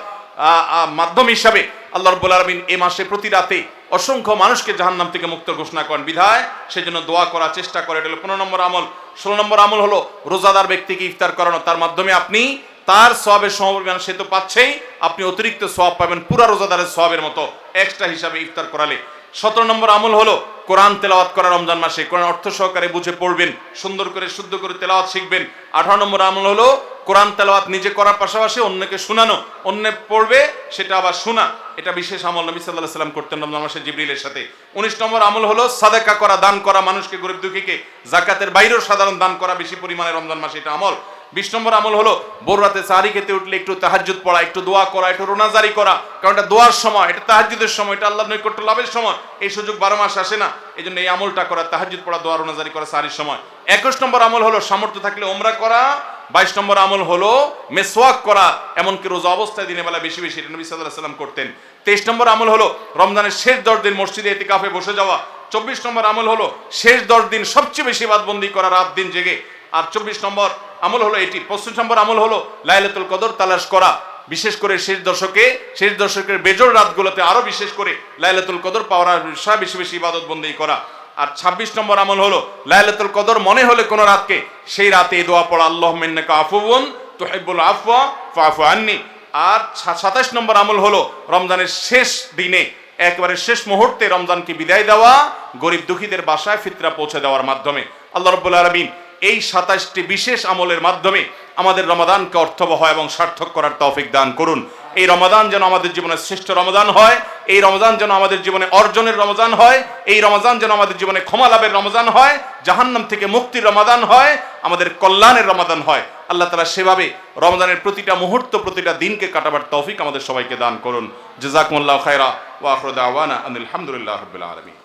মাধ্যম হিসাবে। আল্লাহ রাব্বুল আলামিন এই মাসে প্রতি রাতে অসংখ্য মানুষকে জাহান্নাম থেকে মুক্ত ঘোষণা করেন, বিধায় সেজন্য দোয়া করা চেষ্টা করে, এটা হলো 15 নম্বর আমল। 16 নম্বর আমল হলো রোজাদার ব্যক্তিকে ইফতার করানো, তার মাধ্যমে আপনি তার সওয়াবের সমপরিমাণ সে তো পাচ্ছেই, আপনি অতিরিক্ত সওয়াব পাবেন পুরা রোজাদারের সওয়াবের মতো এক্সট্রা হিসাবে ইফতার করালে। 17 নম্বর আমল হলো কোরআন তেলাওয়াত করা রমজান মাসে, কোরআন অর্থ সহকারে বুঝে পড়বেন, সুন্দর করে শুদ্ধ করে তেলাওয়াত শিখবেন। 18 নম্বর আমল হলো কোরআন তেলাওয়াত নিজে করার পাশাপাশি অন্যকে শোনানো, অন্য পড়বে সেটা আবার শোনা, এটা বিশেষ আমল নবী সাল্লাল্লাহু আলাইহি সাল্লাম করতেন রমজান মাসে জিবরিলের সাথে। 19 নম্বর আমল হলো সাদাকা করা, দান করা, মানুষকে গরিব দুঃখীকে, যাকাতের বাইরেও সাধারণ দান করা বেশি পরিমাণে রমজান মাসে, এটা আমল। 20 নম্বর আমল হলো ভোর রাতে সাহারি খেতে উঠলে একটু তাহাজ্জুদ পড়া, একটু দোয়া করা, একটু রোনাজারি করা, কারণ এটা দোয়ার সময়, এটা তাহাজ্জুদের সময়, এটা আল্লাহর নৈকট্য লাভের সময়। এই সুযোগ 12 মাস আসে না, এই জন্য এই আমলটা করা, তাহাজ্জুদ পড়া, দোয়া রোনাজারি করা সাহারির সময়। 21 নম্বর আমল হলো সামর্থ্য থাকলে ওমরা করা। 22 নম্বর আমল হলো মেসওয়াক করা, এমনকি রোজা অবস্থায় দিনের বেলা বেশি বেশি, নবী সাল্লাল্লাহু আলাইহি ওয়াসাল্লাম করতেন। 23 নম্বর আমল হলো রমজানের শেষ 10 দিন মসজিদে ইতিকাফে বসে যাওয়া। 24 নম্বর আমল হলো শেষ 10 দিন সবচেয়ে বেশি ইবাদতবন্দি করা, রাত দিন জেগে। আর 24 নম্বর আমল হলো এটি। 25 নম্বর আমল হলো লাইলাতুল কদর তালাশ করা, বিশেষ করে শেষ দশকের বেজোড় রাতগুলোতে আরো বিশেষ করে লাইলাতুল কদর পাওয়ার আশায় বেশি বেশি ইবাদতবন্দি করা। আর 26 নম্বর আমল হলো লাইলাতুল কদর মনে হলে কোন রাতকে, সেই রাতে এই দোয়া পড়া, আল্লাহুম্মা ইন্নাকা আফুউন তুহিব্বুল আফওয়া ফাআফু আন্নি। আর 27 নম্বর আমল হলো রমজানের শেষ দিনে, একেবারে শেষ মুহূর্তে রমজানকে বিদায় দেওয়া, গরিব দুঃখীদের বাসায় ফিতরা পৌঁছে দেওয়ার মাধ্যমে। আল্লাহ রাব্বুল আলামিন এই 27টি বিশেষ আমলের মাধ্যমে আমাদের রমাদানকে অর্থবহ এবং সার্থক করার তৌফিক দান করুন। এই রমাদান যেন আমাদের জীবনের শ্রেষ্ঠ রমাদান হয়, এই রমাদান যেন আমাদের জীবনে অর্জনের রমজান হয়, এই রমাদান যেন আমাদের জীবনে ক্ষমা লাভের রমজান হয়, জাহান্নাম থেকে মুক্তির রমাদান হয়, আমাদের কল্যাণের রমাদান হয়। আল্লাহ তাআলা সেভাবে রমজানের প্রতিটা মুহূর্ত, প্রতিটা দিনকে কাটাবার তৌফিক আমাদের সবাইকে দান করুন। জাযাকুমুল্লাহু খায়রা ওয়া আখিরু দাওয়ানা আনিল হামদুলিল্লাহি রাব্বিল আলামিন।